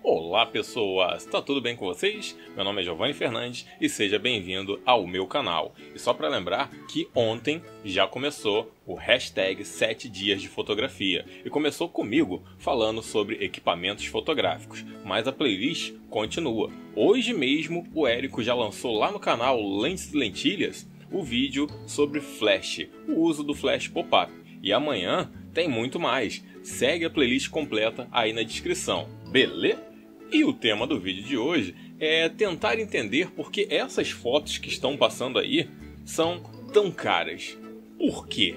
Olá pessoas, tá tudo bem com vocês? Meu nome é Giovanni Fernandes e seja bem-vindo ao meu canal. E só para lembrar que ontem já começou o hashtag 7 dias de fotografia e começou comigo falando sobre equipamentos fotográficos, mas a playlist continua. Hoje mesmo o Érico já lançou lá no canal Lentes e Lentilhas o vídeo sobre flash, o uso do flash pop-up. E amanhã tem muito mais. Segue a playlist completa aí na descrição, beleza? E o tema do vídeo de hoje é tentar entender por que essas fotos que estão passando aí são tão caras. Por quê?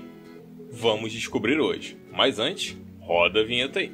Vamos descobrir hoje. Mas antes, roda a vinheta aí.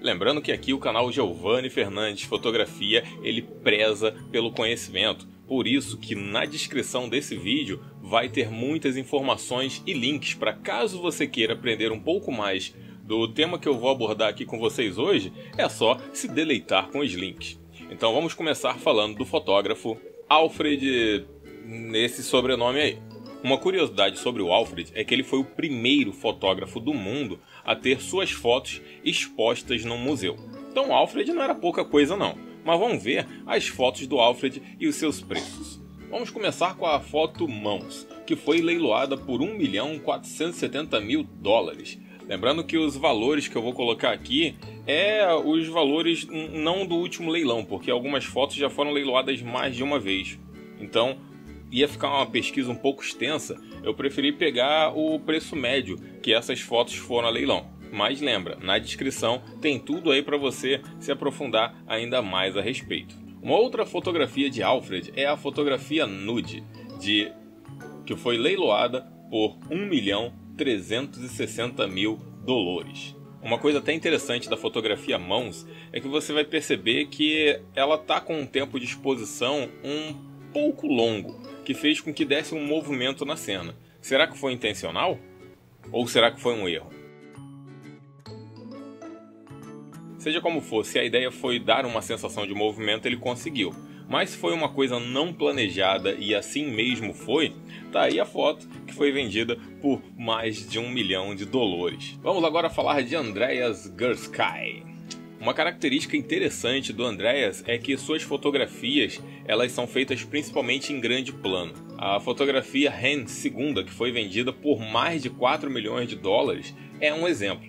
Lembrando que aqui o canal Giovanni Fernandes Fotografia, ele preza pelo conhecimento. Por isso que na descrição desse vídeo vai ter muitas informações e links para caso você queira aprender um pouco mais do tema que eu vou abordar aqui com vocês hoje, é só se deleitar com os links. Então vamos começar falando do fotógrafo Alfred, nesse sobrenome aí. Uma curiosidade sobre o Alfred é que ele foi o primeiro fotógrafo do mundo a ter suas fotos expostas num museu. Então o Alfred não era pouca coisa não. Mas vamos ver as fotos do Alfred e os seus preços. Vamos começar com a foto Mãos, que foi leiloada por $1.470.000. Lembrando que os valores que eu vou colocar aqui os valores não do último leilão, porque algumas fotos já foram leiloadas mais de uma vez. Então ia ficar uma pesquisa um pouco extensa, eu preferi pegar o preço médio que essas fotos foram a leilão. Mas lembra, na descrição tem tudo aí para você se aprofundar ainda mais a respeito. Uma outra fotografia de Alfred é a fotografia nude, que foi leiloada por $1.360.000. Uma coisa até interessante da fotografia Mãos é que você vai perceber que ela tá com um tempo de exposição um pouco longo, que fez com que desse um movimento na cena. Será que foi intencional? Ou será que foi um erro? Seja como for, se a ideia foi dar uma sensação de movimento, ele conseguiu. Mas se foi uma coisa não planejada e assim mesmo foi, tá aí a foto que foi vendida por mais de $1 milhão. Vamos agora falar de Andreas Gursky. Uma característica interessante do Andreas é que suas fotografias elas são feitas principalmente em grande plano. A fotografia Hen II, que foi vendida por mais de $4 milhões, é um exemplo.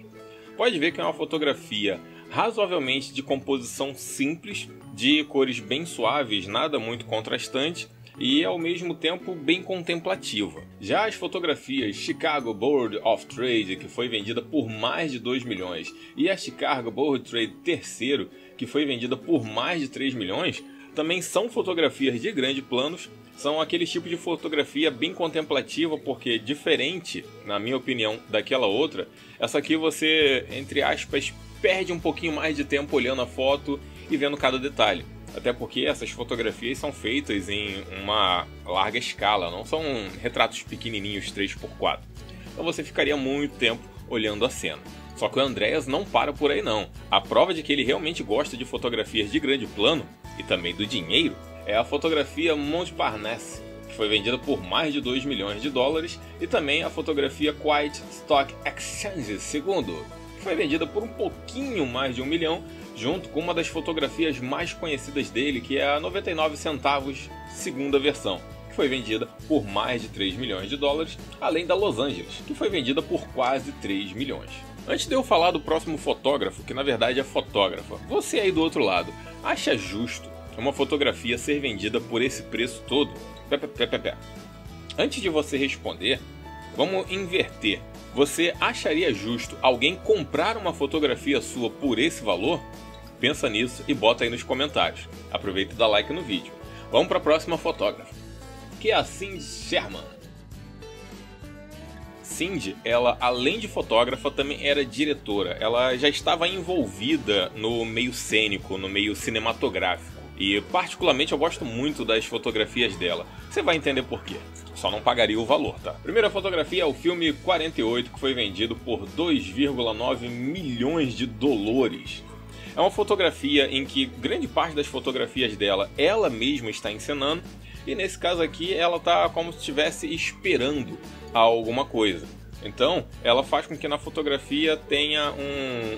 Pode ver que é uma fotografia razoavelmente de composição simples, de cores bem suaves, nada muito contrastante e ao mesmo tempo bem contemplativa. Já as fotografias Chicago Board of Trade, que foi vendida por mais de $2 milhões, e a Chicago Board of Trade III, que foi vendida por mais de $3 milhões, também são fotografias de grande planos, são aquele tipo de fotografia bem contemplativa, porque diferente, na minha opinião, daquela outra, essa aqui você, entre aspas, perde um pouquinho mais de tempo olhando a foto e vendo cada detalhe. Até porque essas fotografias são feitas em uma larga escala, não são retratos pequenininhos 3x4. Então você ficaria muito tempo olhando a cena. Só que o Andreas não para por aí não. A prova de que ele realmente gosta de fotografias de grande plano, e também do dinheiro, é a fotografia Montparnasse, que foi vendida por mais de $2 milhões, e também a fotografia Quiet Stock Exchange II, que foi vendida por um pouquinho mais de $1 milhão, junto com uma das fotografias mais conhecidas dele, que é a 99 centavos segunda versão, que foi vendida por mais de $3 milhões, além da Los Angeles, que foi vendida por quase $3 milhões. Antes de eu falar do próximo fotógrafo, que na verdade é fotógrafa, você aí do outro lado, acha justo uma fotografia ser vendida por esse preço todo? Antes de você responder, vamos inverter. Você acharia justo alguém comprar uma fotografia sua por esse valor? Pensa nisso e bota aí nos comentários. Aproveita e dá like no vídeo. Vamos para a próxima fotógrafa, que é a Cindy Sherman. Cindy, ela além de fotógrafa também era diretora. Ela já estava envolvida no meio cênico, no meio cinematográfico. E particularmente eu gosto muito das fotografias dela. Você vai entender por quê. Só não pagaria o valor, tá? Primeira fotografia é o filme 48, que foi vendido por $2,9 milhões. É uma fotografia em que grande parte das fotografias dela ela mesma está encenando, e nesse caso aqui ela está como se estivesse esperando alguma coisa. Então, ela faz com que na fotografia tenha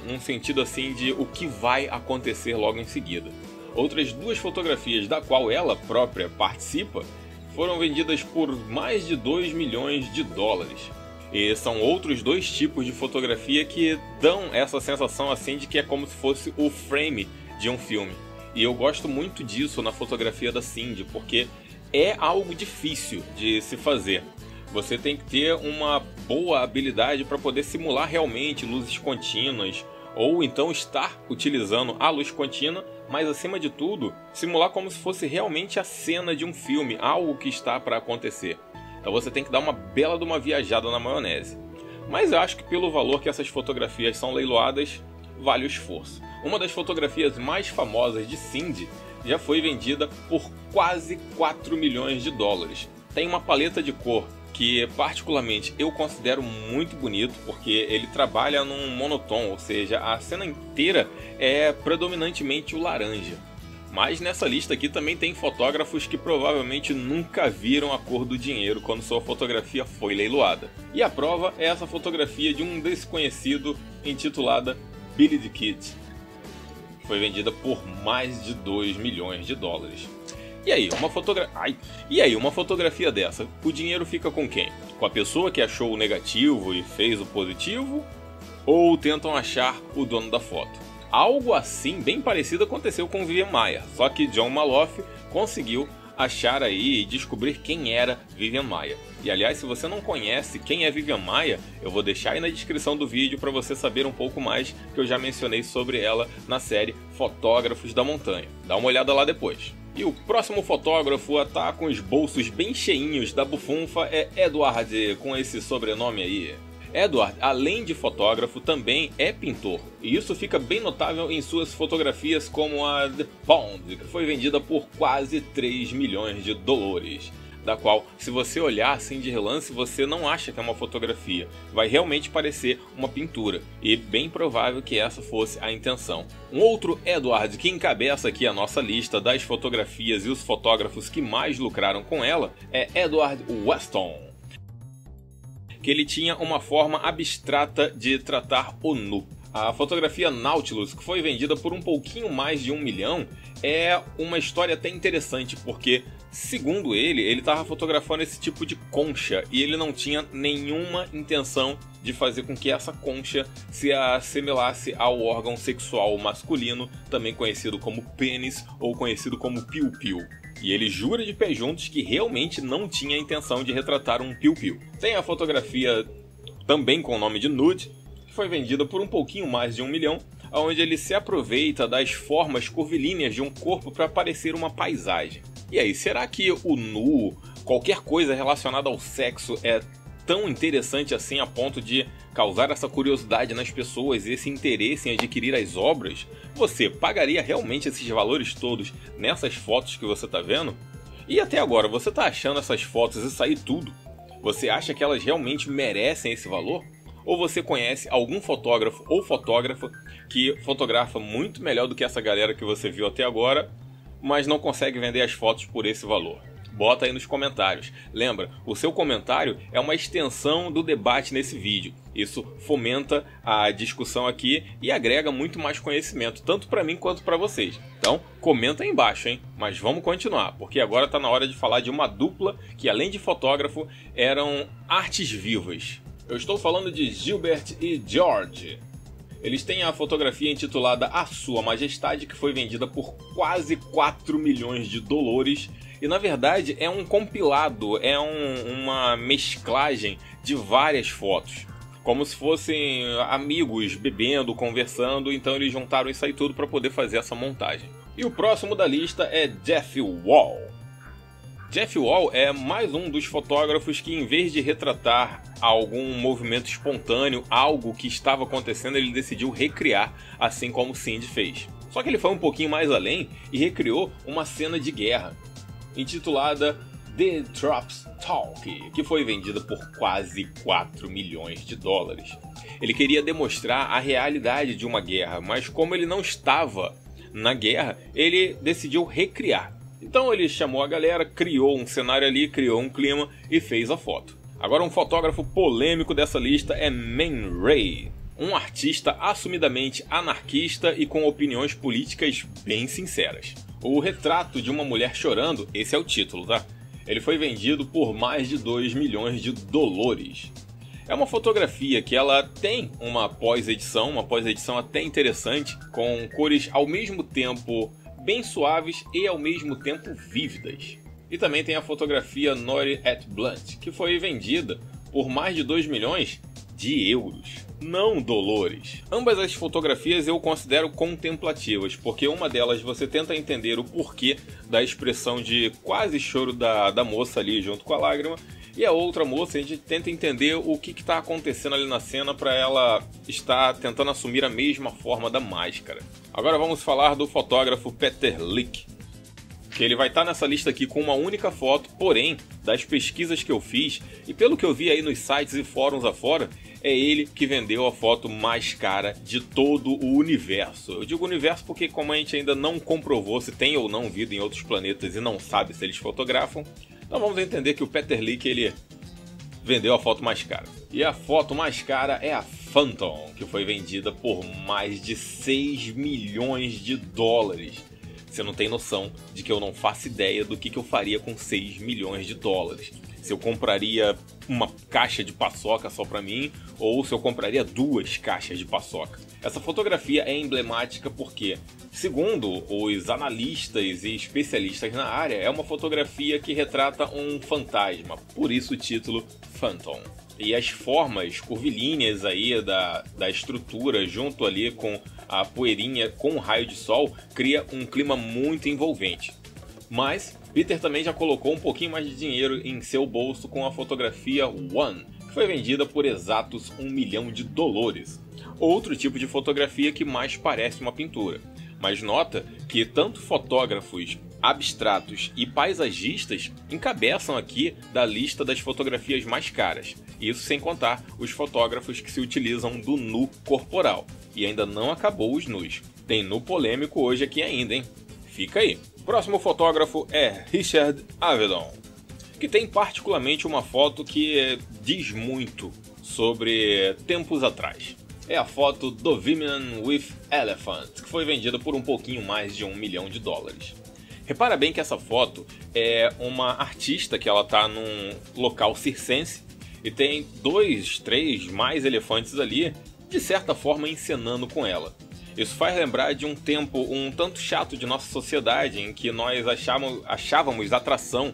um sentido assim de o que vai acontecer logo em seguida. Outras duas fotografias da qual ela própria participa foram vendidas por mais de 2 milhões de dólares. E são outros dois tipos de fotografia que dão essa sensação assim de que é como se fosse o frame de um filme. E eu gosto muito disso na fotografia da Cindy, porque é algo difícil de se fazer. Você tem que ter uma boa habilidade para poder simular realmente luzes contínuas, ou então estar utilizando a luz contínua, mas acima de tudo, simular como se fosse realmente a cena de um filme, algo que está para acontecer. Então você tem que dar uma bela de uma viajada na maionese. Mas eu acho que pelo valor que essas fotografias são leiloadas, vale o esforço. Uma das fotografias mais famosas de Cindy já foi vendida por quase 4 milhões de dólares. Tem uma paleta de cor que particularmente eu considero muito bonito, porque ele trabalha num monotom, ou seja, a cena inteira é predominantemente o laranja. Mas nessa lista aqui também tem fotógrafos que provavelmente nunca viram a cor do dinheiro quando sua fotografia foi leiloada. E a prova é essa fotografia de um desconhecido intitulada Billy the Kid. Foi vendida por mais de 2 milhões de dólares. E aí, uma fotografia dessa, o dinheiro fica com quem? Com a pessoa que achou o negativo e fez o positivo? Ou tentam achar o dono da foto? Algo assim, bem parecido, aconteceu com Vivian Maier, só que Jon Malloy conseguiu achar aí e descobrir quem era Vivian Maier. E aliás, se você não conhece quem é Vivian Maier, eu vou deixar aí na descrição do vídeo para você saber um pouco mais, que eu já mencionei sobre ela na série Fotógrafos da Montanha. Dá uma olhada lá depois. E o próximo fotógrafo a estar com os bolsos bem cheinhos da bufunfa é Edward, com esse sobrenome aí. Edward, além de fotógrafo, também é pintor, e isso fica bem notável em suas fotografias como a The Pond, que foi vendida por quase 3 milhões de dólares, da qual, se você olhar assim de relance, você não acha que é uma fotografia, vai realmente parecer uma pintura, e bem provável que essa fosse a intenção. Um outro Edward que encabeça aqui a nossa lista das fotografias e os fotógrafos que mais lucraram com ela é Edward Weston, que ele tinha uma forma abstrata de tratar o nu. A fotografia Nautilus, que foi vendida por um pouquinho mais de 1 milhão, é uma história até interessante, porque, segundo ele estava fotografando esse tipo de concha, e ele não tinha nenhuma intenção de fazer com que essa concha se assemelhasse ao órgão sexual masculino, também conhecido como pênis ou conhecido como piu-piu. E ele jura de pé juntos que realmente não tinha a intenção de retratar um piu-piu. Tem a fotografia também com o nome de nude, que foi vendida por um pouquinho mais de 1 milhão, onde ele se aproveita das formas curvilíneas de um corpo para parecer uma paisagem. E aí, será que o nu, qualquer coisa relacionada ao sexo, é tão interessante assim a ponto de causar essa curiosidade nas pessoas e esse interesse em adquirir as obras? Você pagaria realmente esses valores todos nessas fotos que você está vendo? E até agora, você está achando essas fotos isso aí tudo? Você acha que elas realmente merecem esse valor? Ou você conhece algum fotógrafo ou fotógrafa que fotografa muito melhor do que essa galera que você viu até agora, mas não consegue vender as fotos por esse valor? Bota aí nos comentários. Lembra, o seu comentário é uma extensão do debate nesse vídeo. Isso fomenta a discussão aqui e agrega muito mais conhecimento, tanto para mim quanto para vocês. Então, comenta aí embaixo, hein? Mas vamos continuar, porque agora está na hora de falar de uma dupla que, além de fotógrafo, eram artes vivas. Eu estou falando de Gilbert e George. Eles têm a fotografia intitulada A Sua Majestade, que foi vendida por quase 4 milhões de dólares. E na verdade é um compilado, é uma mesclagem de várias fotos. Como se fossem amigos bebendo, conversando, então eles juntaram isso aí tudo para poder fazer essa montagem. E o próximo da lista é Jeff Wall. Jeff Wall é mais um dos fotógrafos que, em vez de retratar algum movimento espontâneo, algo que estava acontecendo, ele decidiu recriar, assim como Cindy fez. Só que ele foi um pouquinho mais além e recriou uma cena de guerra, intitulada The Troops Talk, que foi vendida por quase 4 milhões de dólares. Ele queria demonstrar a realidade de uma guerra, mas como ele não estava na guerra, ele decidiu recriar. Então ele chamou a galera, criou um cenário ali, criou um clima e fez a foto. Agora um fotógrafo polêmico dessa lista é Man Ray, um artista assumidamente anarquista e com opiniões políticas bem sinceras. O retrato de uma mulher chorando, esse é o título, tá? Ele foi vendido por mais de 2 milhões de dólares. É uma fotografia que ela tem uma pós-edição até interessante, com cores ao mesmo tempo bem suaves e ao mesmo tempo vívidas. E também tem a fotografia Naughty at Blunt, que foi vendida por mais de 2 milhões de euros, não dólares. Ambas as fotografias eu considero contemplativas, porque uma delas você tenta entender o porquê da expressão de quase choro da moça ali junto com a lágrima, e a outra moça a gente tenta entender o que está acontecendo ali na cena para ela estar tentando assumir a mesma forma da máscara. Agora vamos falar do fotógrafo Peter Lik, que ele vai estar nessa lista aqui com uma única foto, porém, das pesquisas que eu fiz, e pelo que eu vi aí nos sites e fóruns afora, é ele que vendeu a foto mais cara de todo o universo. Eu digo universo porque como a gente ainda não comprovou se tem ou não vida em outros planetas e não sabe se eles fotografam, então vamos entender que o Peter Lik, ele vendeu a foto mais cara. E a foto mais cara é a Phantom, que foi vendida por mais de 6 milhões de dólares. Você não tem noção de que eu não faço ideia do que eu faria com 6 milhões de dólares. Se eu compraria uma caixa de paçoca só pra mim, ou se eu compraria 2 caixas de paçoca. Essa fotografia é emblemática porque, segundo os analistas e especialistas na área, é uma fotografia que retrata um fantasma, por isso o título Phantom. E as formas curvilíneas aí da estrutura, junto ali com a poeirinha com o raio de sol, cria um clima muito envolvente. Mas Peter também já colocou um pouquinho mais de dinheiro em seu bolso com a fotografia One, que foi vendida por exatos 1 milhão de dólares. Outro tipo de fotografia que mais parece uma pintura. Mas nota que tanto fotógrafos abstratos e paisagistas encabeçam aqui da lista das fotografias mais caras. Isso sem contar os fotógrafos que se utilizam do nu corporal. E ainda não acabou os nus. Tem nu polêmico hoje aqui ainda, hein? Fica aí. Próximo fotógrafo é Richard Avedon, que tem particularmente uma foto que diz muito sobre tempos atrás. É a foto do Women with Elephant, que foi vendida por um pouquinho mais de 1 milhão de dólares. Repara bem que essa foto é uma artista que ela está num local circense e tem 2, 3 mais elefantes ali, de certa forma encenando com ela. Isso faz lembrar de um tempo um tanto chato de nossa sociedade, em que nós achávamos atração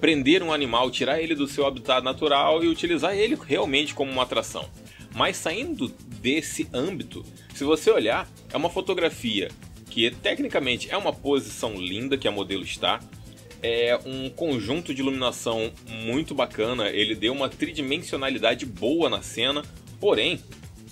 prender um animal, tirar ele do seu habitat natural e utilizar ele realmente como uma atração. Mas saindo desse âmbito, se você olhar, é uma fotografia que tecnicamente é uma posição linda que a modelo está, é um conjunto de iluminação muito bacana, ele deu uma tridimensionalidade boa na cena, porém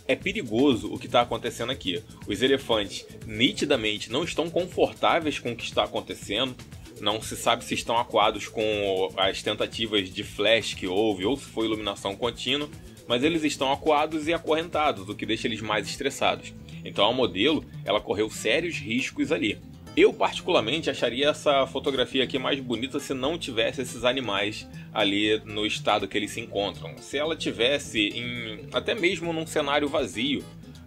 é perigoso o que está acontecendo aqui. Os elefantes nitidamente não estão confortáveis com o que está acontecendo, não se sabe se estão acuados com as tentativas de flash que houve ou se foi iluminação contínua, mas eles estão acuados e acorrentados, o que deixa eles mais estressados. Então a modelo, ela correu sérios riscos ali. Eu particularmente acharia essa fotografia aqui mais bonita se não tivesse esses animais ali no estado que eles se encontram. Se ela tivesse até mesmo num cenário vazio,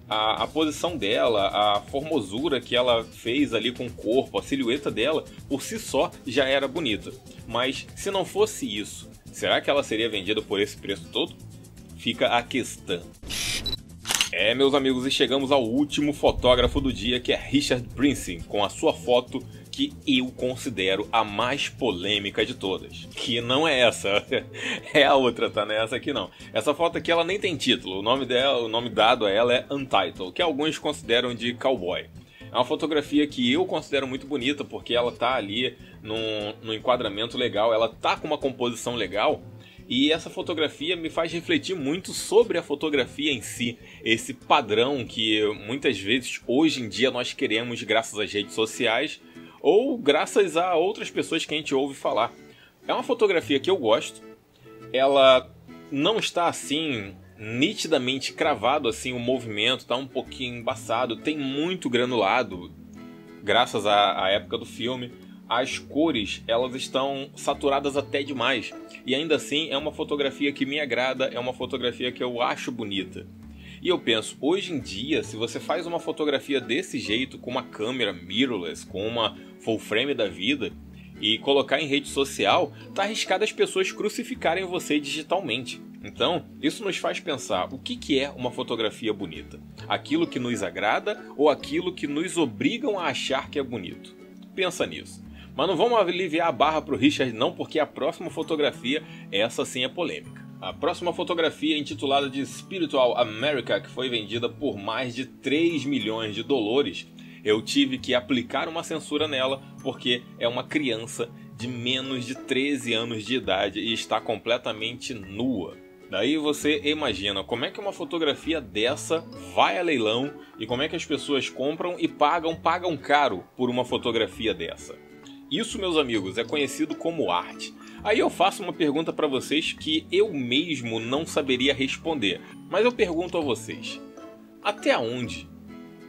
a posição dela, a formosura que ela fez ali com o corpo, a silhueta dela, por si só já era bonita. Mas se não fosse isso, será que ela seria vendida por esse preço todo? Fica a questão. Meus amigos, e chegamos ao último fotógrafo do dia, que é Richard Branson, com a sua foto que eu considero a mais polêmica de todas. Que não é essa, é a outra, tá? Não é essa aqui não. Essa foto aqui ela nem tem título, o nome dado a ela é Untitled, que alguns consideram de cowboy. É uma fotografia que eu considero muito bonita, porque ela tá ali num enquadramento legal, ela tá com uma composição legal. E essa fotografia me faz refletir muito sobre a fotografia em si, esse padrão que muitas vezes hoje em dia nós queremos graças às redes sociais ou graças a outras pessoas que a gente ouve falar. É uma fotografia que eu gosto, ela não está assim nitidamente cravado assim o movimento, está um pouquinho embaçado, tem muito granulado graças à época do filme. as cores elas estão saturadas até demais. E ainda assim é uma fotografia que me agrada, é uma fotografia que eu acho bonita. E eu penso, hoje em dia, se você faz uma fotografia desse jeito, com uma câmera mirrorless, com uma full frame da vida, e colocar em rede social, tá arriscado as pessoas crucificarem você digitalmente. Então, isso nos faz pensar, o que é uma fotografia bonita? Aquilo que nos agrada ou aquilo que nos obrigam a achar que é bonito? Pensa nisso. Mas não vamos aliviar a barra pro Richard não, porque a próxima fotografia, essa sim é polêmica. A próxima fotografia é intitulada de Spiritual America, que foi vendida por mais de 3 milhões de dólares. Eu tive que aplicar uma censura nela, porque é uma criança de menos de 13 anos de idade e está completamente nua. Daí você imagina como é que uma fotografia dessa vai a leilão e como é que as pessoas compram e pagam caro por uma fotografia dessa. Isso, meus amigos, é conhecido como arte. Aí eu faço uma pergunta para vocês que eu mesmo não saberia responder, mas eu pergunto a vocês: até onde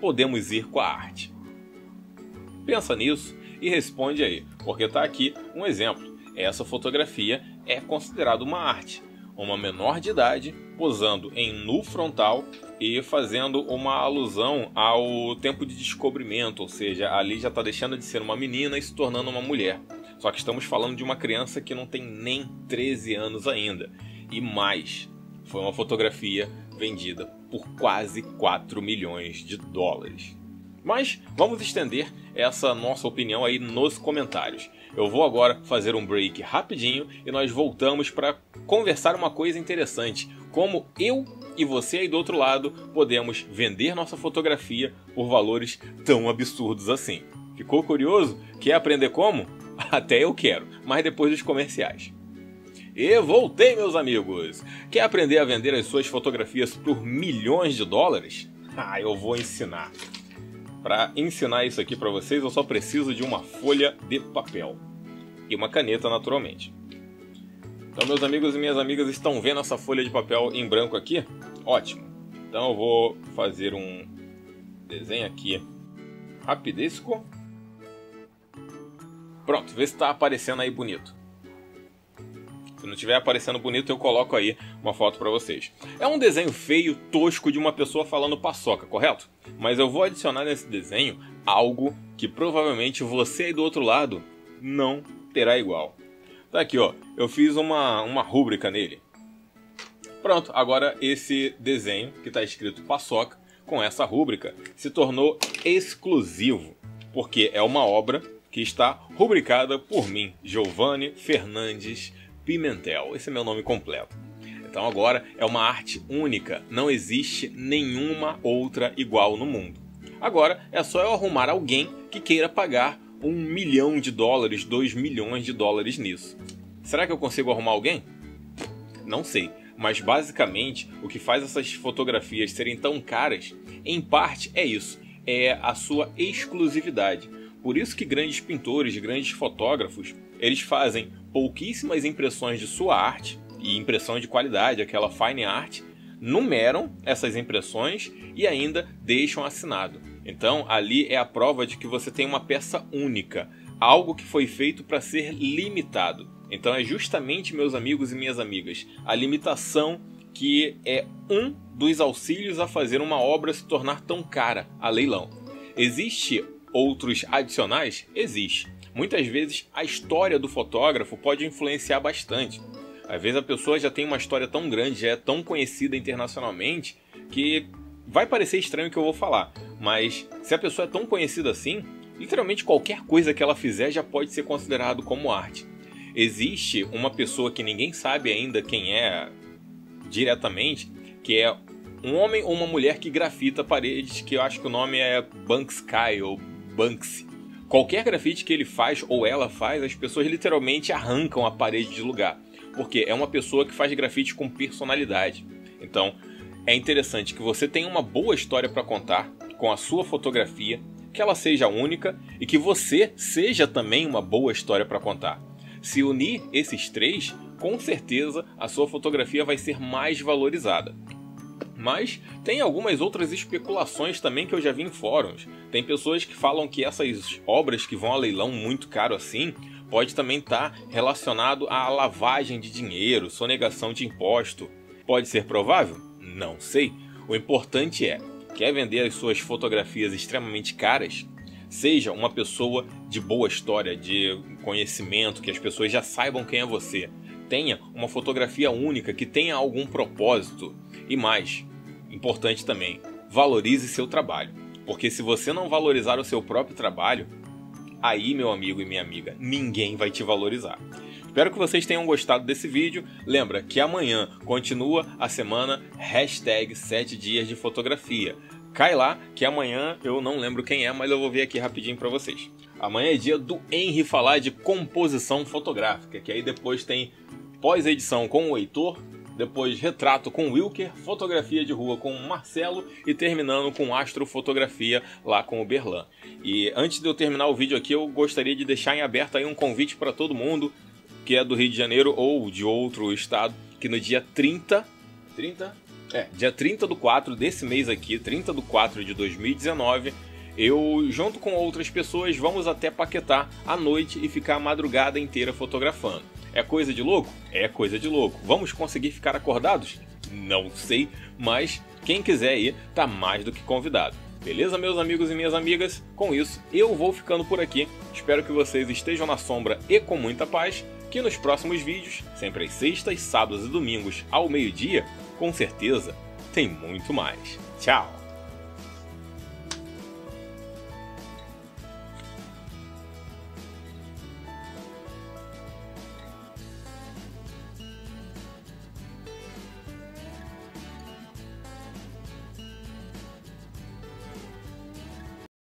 podemos ir com a arte? Pensa nisso e responde aí, porque tá aqui um exemplo. Essa fotografia é considerada uma arte. Uma menor de idade posando em nu frontal e fazendo uma alusão ao tempo de descobrimento, ou seja, ali já está deixando de ser uma menina e se tornando uma mulher. Só que estamos falando de uma criança que não tem nem 13 anos ainda. E mais, foi uma fotografia vendida por quase 4 milhões de dólares. Mas vamos estender essa nossa opinião aí nos comentários. Eu vou agora fazer um break rapidinho e nós voltamos para conversar uma coisa interessante. Como eu e você aí do outro lado podemos vender nossa fotografia por valores tão absurdos assim. Ficou curioso? Quer aprender como? Até eu quero, mas depois dos comerciais. E voltei, meus amigos! Quer aprender a vender as suas fotografias por milhões de dólares? Eu vou ensinar. Para ensinar isso aqui para vocês, eu só preciso de uma folha de papel e uma caneta, naturalmente. Então, meus amigos e minhas amigas, estão vendo essa folha de papel em branco aqui? Ótimo! Então eu vou fazer um desenho aqui rapidesco. Pronto, vê se está aparecendo aí bonito. Se não estiver aparecendo bonito, eu coloco aí uma foto para vocês. É um desenho feio, tosco, de uma pessoa falando paçoca, correto? Mas eu vou adicionar nesse desenho algo que provavelmente você aí do outro lado não terá igual. Tá aqui, ó. Eu fiz uma rúbrica nele. Pronto, agora esse desenho que está escrito paçoca, com essa rúbrica, se tornou exclusivo. Porque é uma obra que está rubricada por mim, Giovanni Fernandes Pimentel. Esse é meu nome completo. Então agora é uma arte única. Não existe nenhuma outra igual no mundo. Agora é só eu arrumar alguém que queira pagar $1 milhão, 2 milhões de dólares nisso. Será que eu consigo arrumar alguém? Não sei. Mas basicamente o que faz essas fotografias serem tão caras, em parte é isso. É a sua exclusividade. Por isso que grandes pintores, grandes fotógrafos, eles fazem pouquíssimas impressões de sua arte, e impressão de qualidade, aquela fine art, numeram essas impressões e ainda deixam assinado. Então ali é a prova de que você tem uma peça única, algo que foi feito para ser limitado. Então é justamente, meus amigos e minhas amigas, a limitação que é um dos auxílios a fazer uma obra se tornar tão cara a leilão. Existe outros adicionais? Existe. Muitas vezes a história do fotógrafo pode influenciar bastante. Às vezes a pessoa já tem uma história tão grande, já é tão conhecida internacionalmente, que vai parecer estranho o que eu vou falar. Mas se a pessoa é tão conhecida assim, literalmente qualquer coisa que ela fizer já pode ser considerado como arte. Existe uma pessoa que ninguém sabe ainda quem é diretamente, que é um homem ou uma mulher que grafita paredes, que eu acho que o nome é Banksy ou Banksy. Qualquer grafite que ele faz ou ela faz, as pessoas literalmente arrancam a parede de lugar. Porque é uma pessoa que faz grafite com personalidade. Então, é interessante que você tenha uma boa história para contar com a sua fotografia, que ela seja única e que você seja também uma boa história para contar. Se unir esses três, com certeza a sua fotografia vai ser mais valorizada. Mas tem algumas outras especulações também que eu já vi em fóruns. Tem pessoas que falam que essas obras que vão a leilão muito caro assim, pode também estar relacionado à lavagem de dinheiro, sonegação de imposto. Pode ser provável? Não sei. O importante é, quer vender as suas fotografias extremamente caras? Seja uma pessoa de boa história, de conhecimento, que as pessoas já saibam quem é você. Tenha uma fotografia única, que tenha algum propósito. E mais, importante também, valorize seu trabalho. Porque se você não valorizar o seu próprio trabalho, aí, meu amigo e minha amiga, ninguém vai te valorizar. Espero que vocês tenham gostado desse vídeo. Lembra que amanhã continua a semana #7 dias de fotografia. Cai lá, que amanhã eu não lembro quem é, mas eu vou ver aqui rapidinho pra vocês. Amanhã é dia do Henry falar de composição fotográfica, que aí depois tem pós-edição com o Heitor, depois retrato com o Wilker, fotografia de rua com o Marcelo e terminando com astrofotografia lá com o Berlan. E antes de eu terminar o vídeo aqui, eu gostaria de deixar em aberto aí um convite para todo mundo que é do Rio de Janeiro ou de outro estado, que no dia 30 do 4 desse mês aqui, 30 do 4 de 2019, eu, junto com outras pessoas, vamos até Paquetá à noite e ficar a madrugada inteira fotografando. É coisa de louco? É coisa de louco. Vamos conseguir ficar acordados? Não sei, mas quem quiser ir tá mais do que convidado. Beleza, meus amigos e minhas amigas? Com isso, eu vou ficando por aqui. Espero que vocês estejam na sombra e com muita paz, que nos próximos vídeos, sempre às sextas, sábados e domingos ao meio-dia, com certeza, tem muito mais. Tchau!